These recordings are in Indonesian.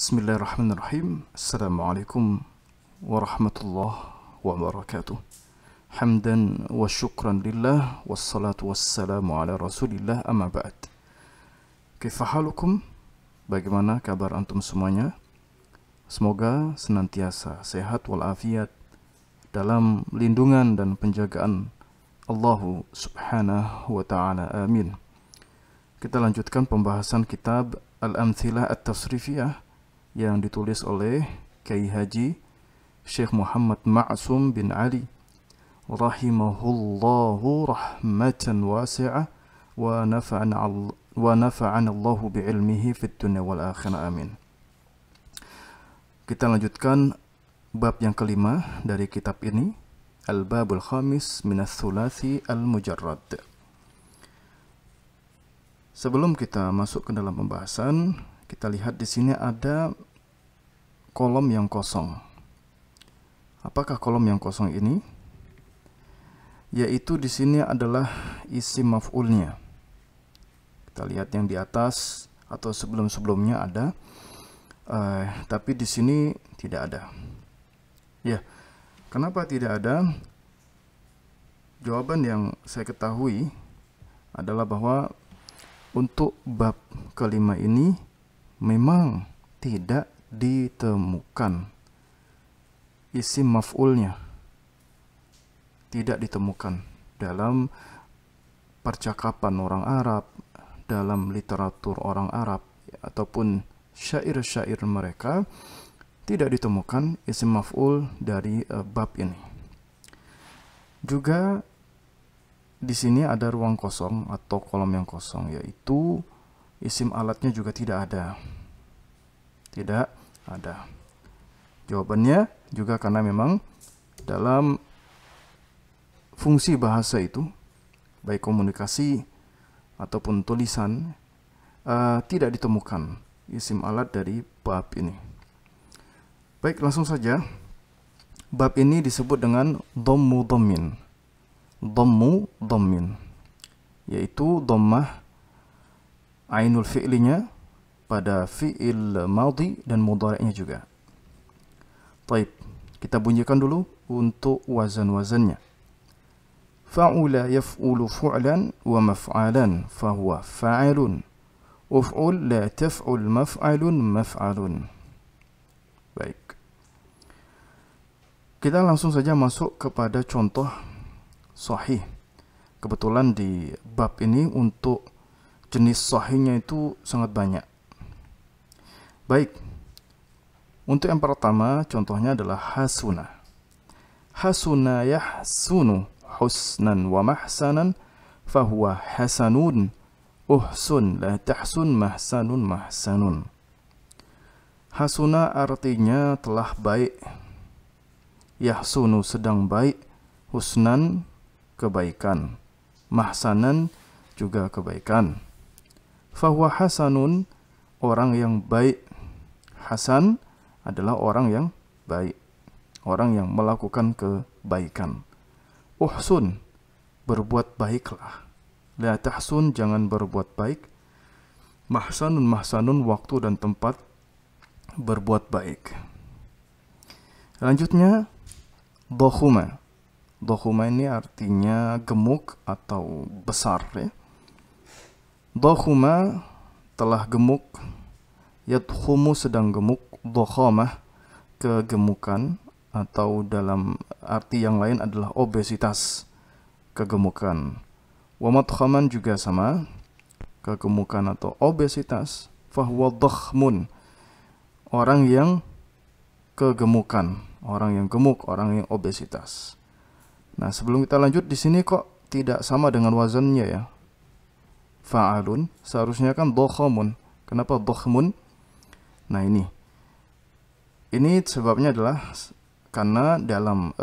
Bismillahirrahmanirrahim. Assalamualaikum warahmatullahi wabarakatuh. Hamdan wa syukran lillah, wassalatu wassalamu ala rasulillah, amma ba'd. Kaifa halukum? Bagaimana kabar antum semuanya? Semoga senantiasa sehat walafiat dalam lindungan dan penjagaan Allah subhanahu wa ta'ala, amin. Kita lanjutkan pembahasan kitab Al-Amthilah At-Tasrifiyah yang ditulis oleh Kiai Haji Syekh Muhammad Ma'sum bin Ali rahimahullahu rahmatan wasi'ah wa nafa'ana Allahu bi'ilmihi fid dunya wal akhirah, amin. Kita lanjutkan bab yang kelima dari kitab ini, Al-Babul Khamis Minas Thulathi Al-Mujarrad. Sebelum kita masuk ke dalam pembahasan, kita lihat di sini ada kolom yang kosong. Apakah kolom yang kosong ini? Yaitu di sini adalah isim maf'ulnya. Kita lihat yang di atas atau sebelum-sebelumnya ada, tapi di sini tidak ada. Ya, kenapa tidak ada? Jawaban yang saya ketahui adalah bahwa untuk bab kelima ini memang tidak ditemukan isim maf'ulnya, tidak ditemukan dalam percakapan orang Arab, dalam literatur orang Arab ataupun syair-syair mereka, tidak ditemukan isim maf'ul dari bab ini. Juga di sini ada ruang kosong atau kolom yang kosong, yaitu isim alatnya juga tidak ada. Tidak ada. Jawabannya juga karena memang dalam fungsi bahasa itu, baik komunikasi ataupun tulisan, tidak ditemukan isim alat dari bab ini. Baik, langsung saja. Bab ini disebut dengan dhammu dhammin. Dhammu dhammin, yaitu dhammah ainul fi'linya pada fi'il madhi dan mudhari'nya juga. Baik, kita bunyikan dulu untuk wazan-wazannya. Fa'ula yaf'ulu fu'lan wa maf'alan fahuwa fa'ilun. Uf'ul la taf'ul maf'alun maf'alun. Baik, kita langsung saja masuk kepada contoh sahih. Kebetulan di bab ini untuk jenis sahihnya itu sangat banyak. Baik, untuk yang pertama contohnya adalah hasuna. Hasuna yahsunu husnan wa mahsanan fahuwa hasanun. Uhsun la tahsun mahsanun mahsanun. Hasuna artinya telah baik, yahsunu sedang baik, husnan kebaikan, mahsanan juga kebaikan. Fahuwa hasanun, orang yang baik. Hasan adalah orang yang baik, orang yang melakukan kebaikan. Uhsun, berbuat baiklah. La tahsun, jangan berbuat baik. Mahsanun, mahsanun, waktu dan tempat berbuat baik. Lanjutnya, dhakhuma. Dhakhuma ini artinya gemuk atau besar, ya. Dhakhuma telah gemuk, yadkhumu sedang gemuk, dhakhamah kegemukan, atau dalam arti yang lain adalah obesitas, kegemukan. Wa madkhaman juga sama, kegemukan atau obesitas. Fahuwa dhakhmun, orang yang kegemukan, orang yang gemuk, orang yang obesitas. Nah, sebelum kita lanjut, di sini kok tidak sama dengan wazannya, ya. Fa'alun, seharusnya kan dhakhamun. Kenapa dhakhmun? Nah, ini sebabnya adalah karena dalam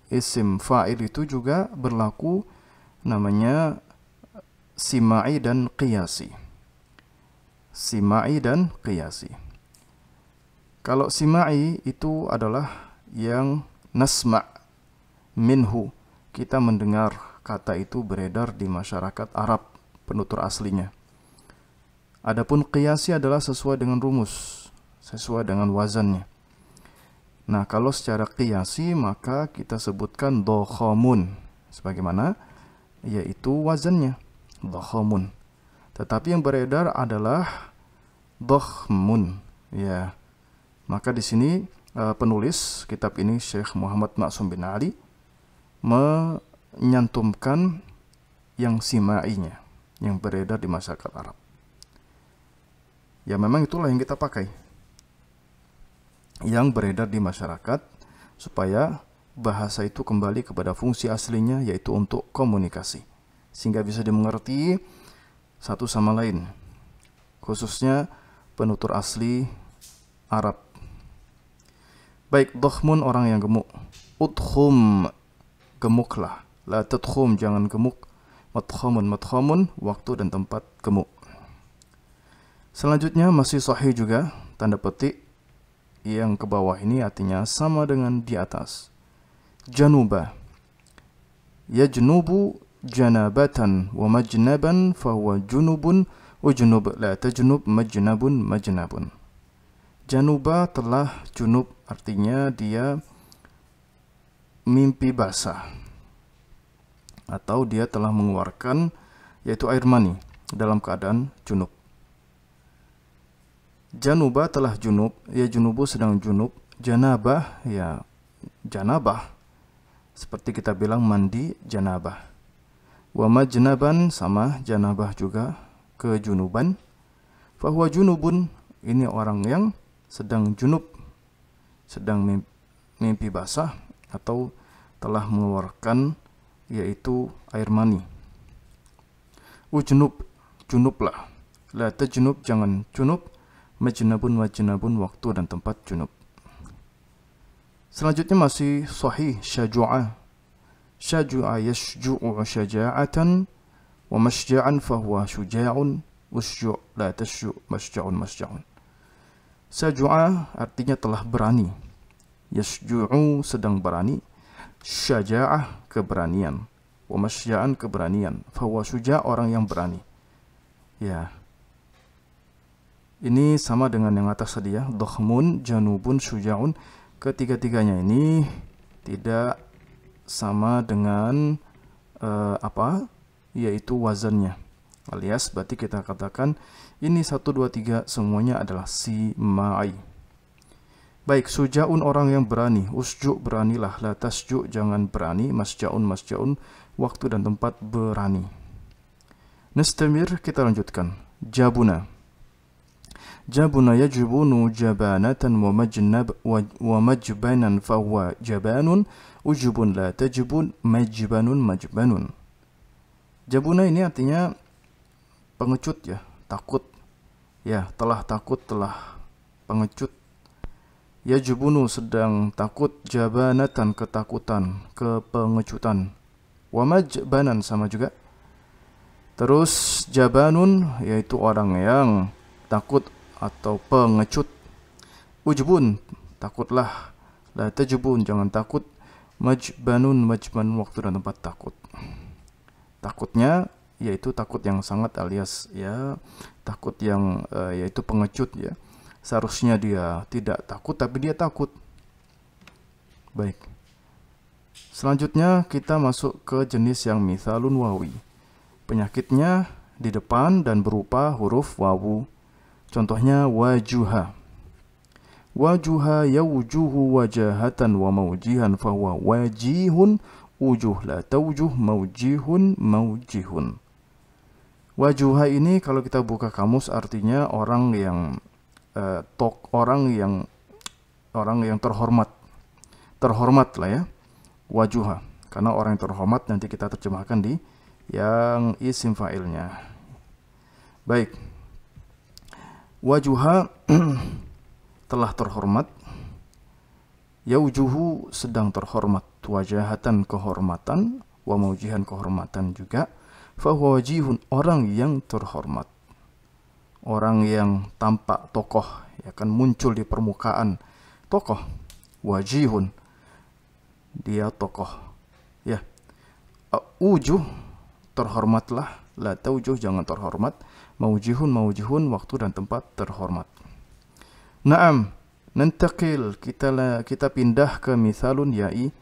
isim fa'il itu juga berlaku namanya simai dan qiyasi. Simai dan qiyasi. Kalau simai itu adalah yang nasma' minhu, kita mendengar kata itu beredar di masyarakat Arab, penutur aslinya. Adapun qiyasi adalah sesuai dengan rumus. sesuai dengan wazannya. Nah, kalau secara qiyasi maka kita sebutkan dokhamun sebagaimana yaitu wazannya dokhamun. Tetapi yang beredar adalah dokhmun, ya. Maka di sini penulis kitab ini Syekh Muhammad Maksum bin Ali menyantumkan yang simainya, yang beredar di masyarakat Arab. Ya memang itulah yang kita pakai, yang beredar di masyarakat, supaya bahasa itu kembali kepada fungsi aslinya, yaitu untuk komunikasi, sehingga bisa dimengerti satu sama lain, khususnya penutur asli Arab. Baik, dokhmun orang yang gemuk. Udkhum, gemuklah. La tadkhum, jangan gemuk. Madkhamun, waktu dan tempat gemuk. Selanjutnya masih sahih juga, tanda petik yang ke bawah ini artinya sama dengan di atas. Januba, yajnubu janabatan wa majnaban fahuwa junubun wa junub la tajnub majnabun. Januba telah junub, artinya dia mimpi basah atau dia telah mengeluarkan yaitu air mani dalam keadaan junub. Januba telah junub, ya junubu sedang junub. Janabah, ya janabah, seperti kita bilang mandi janabah. Wa majnaban, sama janabah juga kejunuban. Fahuwa junubun, ini orang yang sedang junub, sedang mimpi basah atau telah mengeluarkan yaitu air mani. Ujnub, junublah. La tajnub, jangan junub. Majnabun, waktu dan tempat junub. Selanjutnya masih sahih syaja'ah. Syaja'ah yashju'u syaja'atan wa masja'an fahuwa syuja'un usju' la tashju' masja'un. Syaja'ah artinya telah berani. Yashju'u sedang berani. Syaja'ah keberanian. Wa masja'an keberanian. Fahuwa syuja' orang yang berani. Ya. Ini sama dengan yang atas tadi ya, dokhmun, janubun, syuja'un. Ketiga-tiganya ini tidak sama dengan yaitu wazannya. Alias berarti kita katakan ini 1, 2, 3 semuanya adalah simai. Baik, syuja'un orang yang berani, usju' beranilah, la tasju' jangan berani, masja'un, waktu dan tempat berani. Nastamir, kita lanjutkan. Jabuna. Jabuna yajbunu jabanatan wa majbanan fahuwa jabanun ujubun la tajbun majbanun. Jabuna ini artinya pengecut ya, takut. Ya, telah takut, telah pengecut. Yajbunu sedang takut, jabanatan ketakutan, kepengecutan. Wa majbanan sama juga. Terus jabanun yaitu orang yang takut atau pengecut. Ujbun, takutlah. La tajbun, jangan takut. Majban waktu dan tempat takut. Takutnya yaitu takut yang sangat, alias ya takut yang yaitu pengecut ya. Seharusnya dia tidak takut tapi dia takut. Baik. Selanjutnya kita masuk ke jenis yang mithalun wawi. Penyakitnya di depan dan berupa huruf wawu. Contohnya wajuha. Wajuha yawjuhu wajahatan wa mawjihan fahuwa wajihun ujuh la tawjuh mawjihun. Wajuha ini kalau kita buka kamus artinya orang yang orang yang terhormat. Terhormat lah ya. Wajuha. Karena orang yang terhormat nanti kita terjemahkan di yang isim fa'ilnya. Baik. Wajuha telah terhormat. Yaujuhu sedang terhormat. Wajahatan kehormatan. Wa maujihan kehormatan juga. Fahuwa wajihun orang yang terhormat. Orang yang tampak tokoh. Ya kan muncul di permukaan. Tokoh. Wajihun. Dia tokoh. Ya. Ujuh terhormatlah. La taujuh jangan terhormat. Maujihun waktu dan tempat terhormat. Naam, nantaqil, kita pindah ke mithalun ya'i.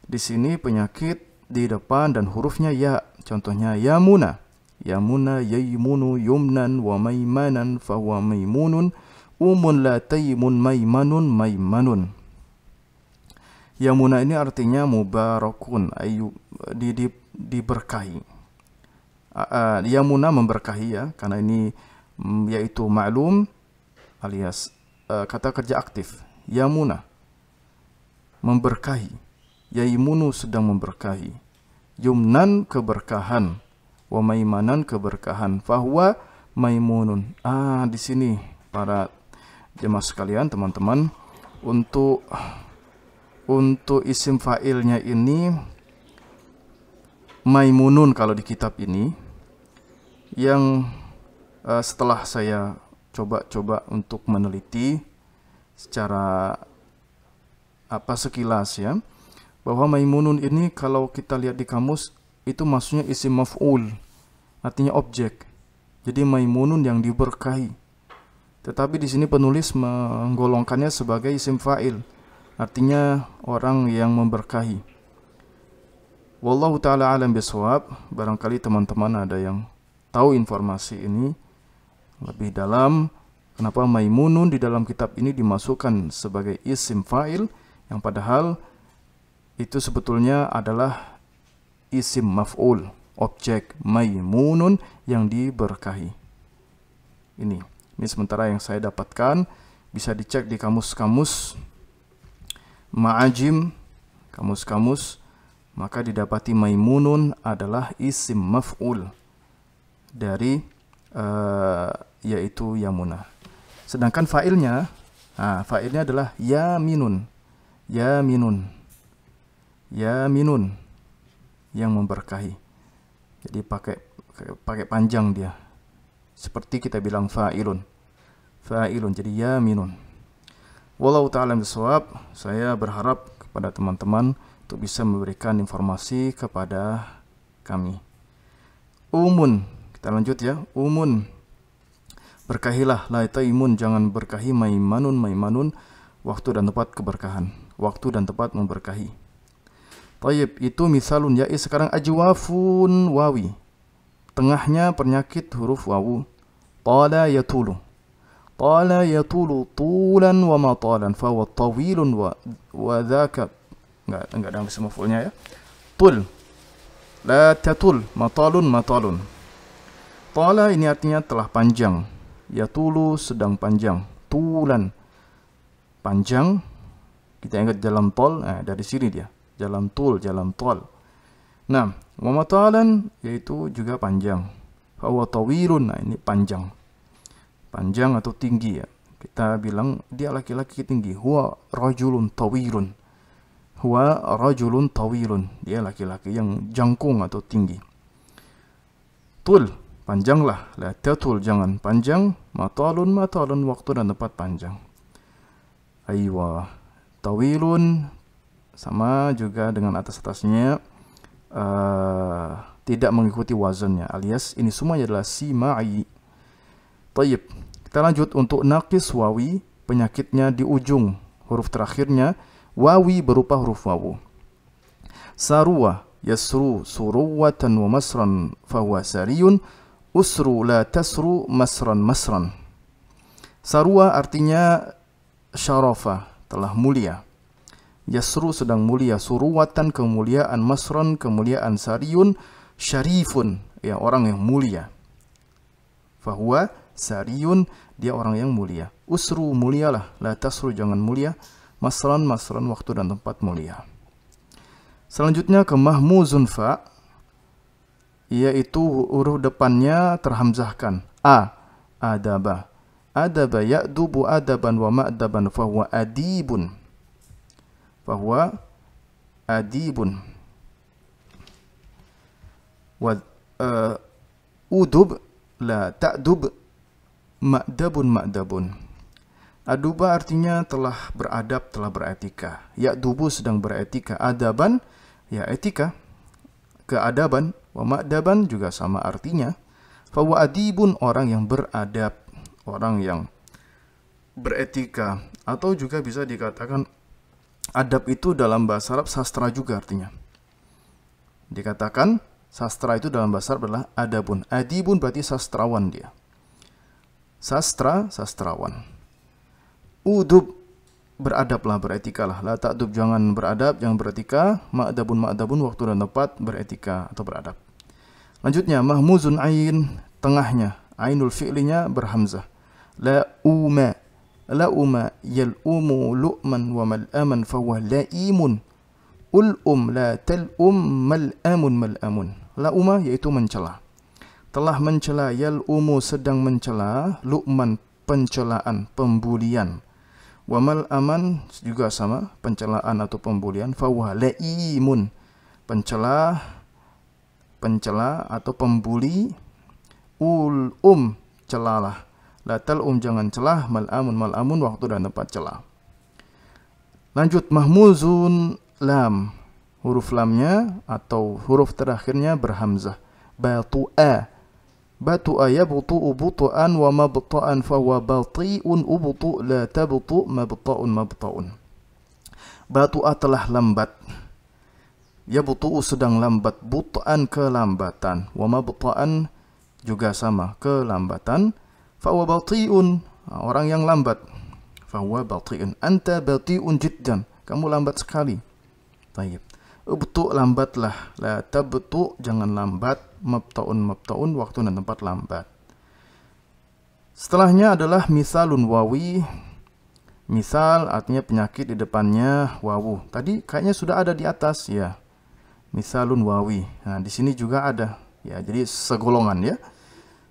Di sini penyakit di depan dan hurufnya ya. Contohnya yamuna. Yamuna yaymunu yumnan wa maimanan fahuwa maimunun. Umun la taymun maimanun maimanun. Yamuna ini artinya mubarakun, diberkahi. Yamuna memberkahi ya, karena ini yaitu ma'lum alias kata kerja aktif. Yamuna memberkahi. Yaimunu sedang memberkahi. Yumnan keberkahan. Wa maimanan keberkahan. Fahuwa maimunun. Di sini para jemaah sekalian, teman-teman, untuk isim fa'ilnya ini maimunun kalau di kitab ini, yang setelah saya coba untuk meneliti secara sekilas ya, bahwa maimunun ini kalau kita lihat di kamus itu maksudnya isim maf'ul, artinya objek. Jadi maimunun yang diberkahi. Tetapi di sini penulis menggolongkannya sebagai isim fa'il, artinya orang yang memberkahi. Wallahu ta'ala alam bisawab. Barangkali teman-teman ada yang tahu informasi ini lebih dalam, kenapa maimunun di dalam kitab ini dimasukkan sebagai isim fa'il, yang padahal itu sebetulnya adalah isim maf'ul, objek maimunun yang diberkahi. Ini sementara yang saya dapatkan, bisa dicek di kamus-kamus ma'ajim, kamus-kamus, maka didapati maimunun adalah isim maf'ul dari yaitu yamuna. Sedangkan fa'ilnya adalah yaminun. Yaminun yang memberkahi. Jadi pakai panjang dia. Seperti kita bilang fa'ilun. Jadi yaminun. Wallahu ta'ala bisawab. Saya berharap kepada teman-teman untuk bisa memberikan informasi kepada kami. Umun, kita lanjut ya. Umun, berkahilah, la taimun, jangan berkahi, maimanun, waktu dan tempat keberkahan, waktu dan tempat memberkahi. Tayyib, itu misalun ya'i. Sekarang ajwafun wawi, tengahnya penyakit huruf wawu. Tala yatulu tulan wa matalan fahuwa tawilun wa dhaka. Enggak ada isim maf'ulnya ya. Tul, la tatul, matalun. Tala ini artinya telah panjang. Yatulu sedang panjang. Tulan panjang. Kita ingat jalan tol, dari sini dia. Jalan tol. Nah, wa matalan yaitu juga panjang. Fahuwa tawilun, ini panjang atau tinggi ya. Kita bilang dia laki-laki tinggi. Huwa rajulun tawilun. Dia laki-laki yang jangkung atau tinggi. Tul, panjanglah. La tatul, jangan panjang. Matalun, waktu dan tempat panjang. Aywa. Tawilun sama juga dengan atas-atasnya tidak mengikuti wazannya, alias ini semuanya adalah sima'i. Tayyib, kita lanjut untuk naqis wawi, penyakitnya di ujung huruf terakhirnya wawi berupa huruf wawu. Sarwa yasru suruwatan wa masran fahuwa sariyun. Usru la tasru masran. Sarwa artinya syarafa, telah mulia. Yasru sedang mulia, suruwatan kemuliaan, masran kemuliaan, sariyun syarifun, ya orang yang mulia. Fahuwa sariyun, dia orang yang mulia. Usru, mulialah. La tasru, jangan mulia. Masran, waktu dan tempat mulia. Selanjutnya ke mahmuzun fa, yaitu huruf depannya terhamzahkan. Adaba ya'dubu adaban wa ma'daban fahuwa adibun. Udub la ta'dub ma'dabun. Aduba artinya telah beradab, telah beretika. Ya'dubu sedang beretika. Adaban, ya etika, keadaban. Wa ma'daban juga sama artinya. Fahuwa adibun, orang yang beradab, orang yang beretika, atau juga bisa dikatakan adab itu dalam bahasa Arab sastra juga artinya. Dikatakan sastra itu dalam bahasa Arab adalah adabun. Adibun berarti sastrawan dia. Sastra, sastrawan. Udub, beradablah, beretikalah. La ta'dub, jangan beradab, jangan beretika. Ma'adabun, ma'adabun, waktu dan tempat beretika atau beradab. Lanjutnya, mahmuzun ain, tengahnya. Ainul fi'linya berhamzah. La'uma, la'uma, yal'umu lu'man wa mal'aman fahuwa la'imun. La tal'um, mal'amun, mal'amun. La'uma yaitu mencela. Telah mencela, yal'umu sedang mencela, lu'man pencelaan, pembulian. Wa mal'aman juga sama, pencelaan atau pembulian. Fahuwa la'imun, pencela atau pembuli. Celalah. La tal'um, jangan celah. Mal'amun, mal'amun, waktu dan tempat celah. Lanjut, mahmuzun lam, huruf lamnya atau huruf terakhirnya berhamzah. Batu'a, batu'a yabtu'u butu'an wa mabta'an fahuwa bati'un ubtu' la tabtu' mabta'un mabta'un. Batu'a telah lambat, yabtu'u sedang lambat, butu'an kelambatan, wa mabta'an juga sama, kelambatan. Fahuwa bati'un, orang yang lambat. Fahuwa bati'un, anta bati'un jiddan, kamu lambat sekali. Tayyib. Ubtu, lambatlah. La tabtu, jangan lambat. Mabta'un, mabta'un, waktu dan tempat lambat. Setelahnya adalah misalun wawi. Misal artinya penyakit di depannya wawu. Tadi kayaknya sudah ada di atas ya. Misalun wawi. Nah, di sini juga ada. Ya, jadi segolongan ya.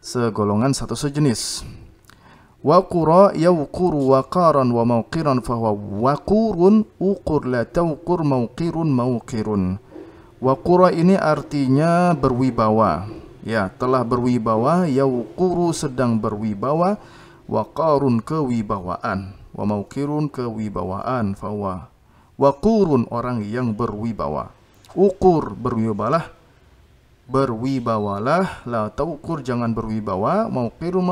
Segolongan, satu sejenis. Waqura yawquru waqaran wa mawqiran fahuwa waqurun uqur la tawqur mawqirun mawqirun. Waqura ini artinya berwibawa. Ya, telah berwibawa. Yawquru sedang berwibawa. Waqarun kewibawaan. Wa mawqirun kewibawaan. Fahuwa waqurun orang yang berwibawa. Uqur berwibawalah, la taukur jangan berwibawa, mauqirun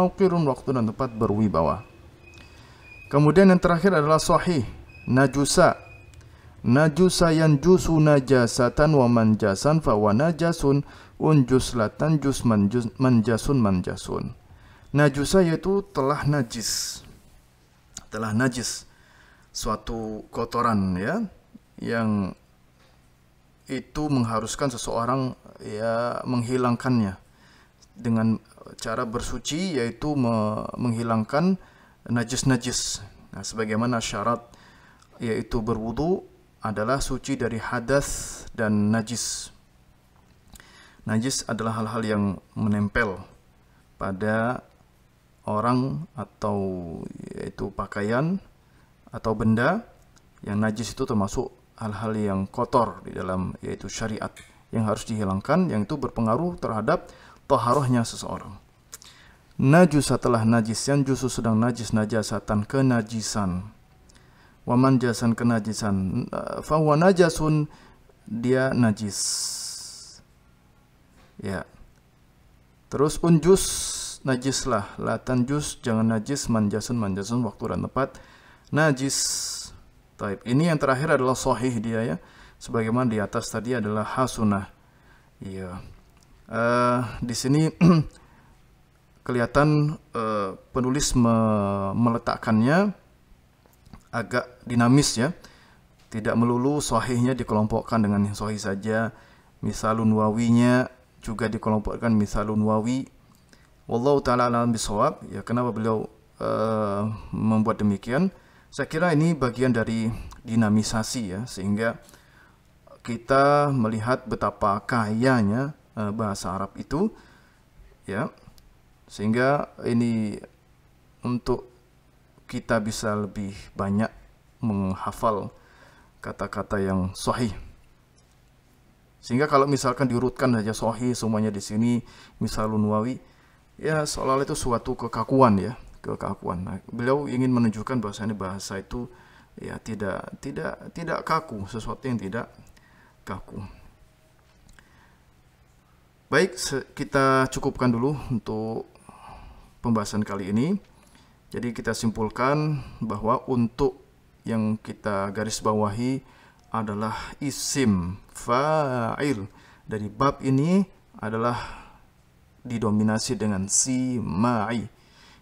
waktu dan tempat berwibawa. Kemudian yang terakhir adalah sahih, najusa yanjusu najasatan wa manjasan fa wa najasun unjus la tanjus manjasun. Najusa yaitu telah najis, suatu kotoran ya, yang itu mengharuskan seseorang ya menghilangkannya dengan cara bersuci, yaitu menghilangkan najis-najis. Nah, sebagaimana syarat yaitu berwudu adalah suci dari hadas dan najis. Najis adalah hal-hal yang menempel pada orang atau yaitu pakaian atau benda. Yang najis itu termasuk hal-hal yang kotor di dalam yaitu syariat yang harus dihilangkan, yang itu berpengaruh terhadap taharahnya seseorang. Najusa telah najis, yang justru sedang najis, najasatan kenajisan, waman jasan kenajisan, fahuwa najasun dia najis. Ya. Terus unjus najislah, la tanjus jangan najis, manjasun waktu dan tempat najis. Taib. Ini yang terakhir adalah sahih dia ya. Sebagaimana di atas tadi adalah hasunah. Iya. Di sini kelihatan penulis meletakkannya agak dinamis ya. Tidak melulu sahihnya dikelompokkan dengan sahih saja. Misalun wawinya juga dikelompokkan misalun wawi. Wallahu ta'ala alam bisawab. Ya, kenapa beliau membuat demikian? Saya kira ini bagian dari dinamisasi ya, sehingga kita melihat betapa kayanya bahasa Arab itu ya, sehingga ini untuk kita bisa lebih banyak menghafal kata-kata yang sahih. Sehingga kalau misalkan diurutkan saja sahih semuanya di sini misalun wawi, ya seolah-olah itu suatu kekakuan ya. Kekakuan. Nah, beliau ingin menunjukkan bahwasanya bahasa itu ya tidak kaku, sesuatu yang tidak kaku. Baik, kita cukupkan dulu untuk pembahasan kali ini. Jadi kita simpulkan bahwa untuk yang kita garis bawahi adalah isim fa'il dari bab ini adalah didominasi dengan sima'i.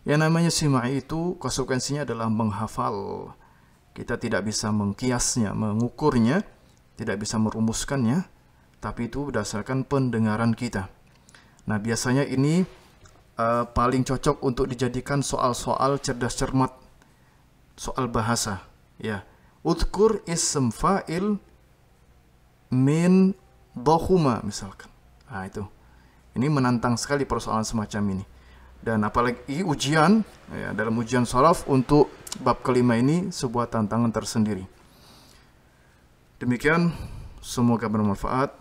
Yang namanya sima'i itu konsekuensinya adalah menghafal. Kita tidak bisa mengkiasnya, mengukurnya, tidak bisa merumuskannya, tapi itu berdasarkan pendengaran kita. Nah, biasanya ini paling cocok untuk dijadikan soal-soal cerdas cermat, soal bahasa. Ya, udhkur ism fa'il min dhahuma misalkan. Nah, itu. Ini menantang sekali persoalan semacam ini. Dan apalagi ujian, ya, dalam ujian sharaf untuk bab kelima ini sebuah tantangan tersendiri. Demikian, semoga bermanfaat.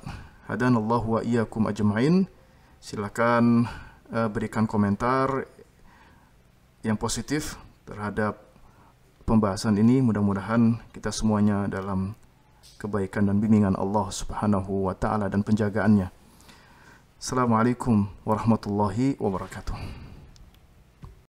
Hadanallahu wa iyyakum ajma'in. Silakan berikan komentar yang positif terhadap pembahasan ini. Mudah-mudahan kita semuanya dalam kebaikan dan bimbingan Allah Subhanahu wa taala dan penjagaannya. Assalamualaikum warahmatullahi wabarakatuh.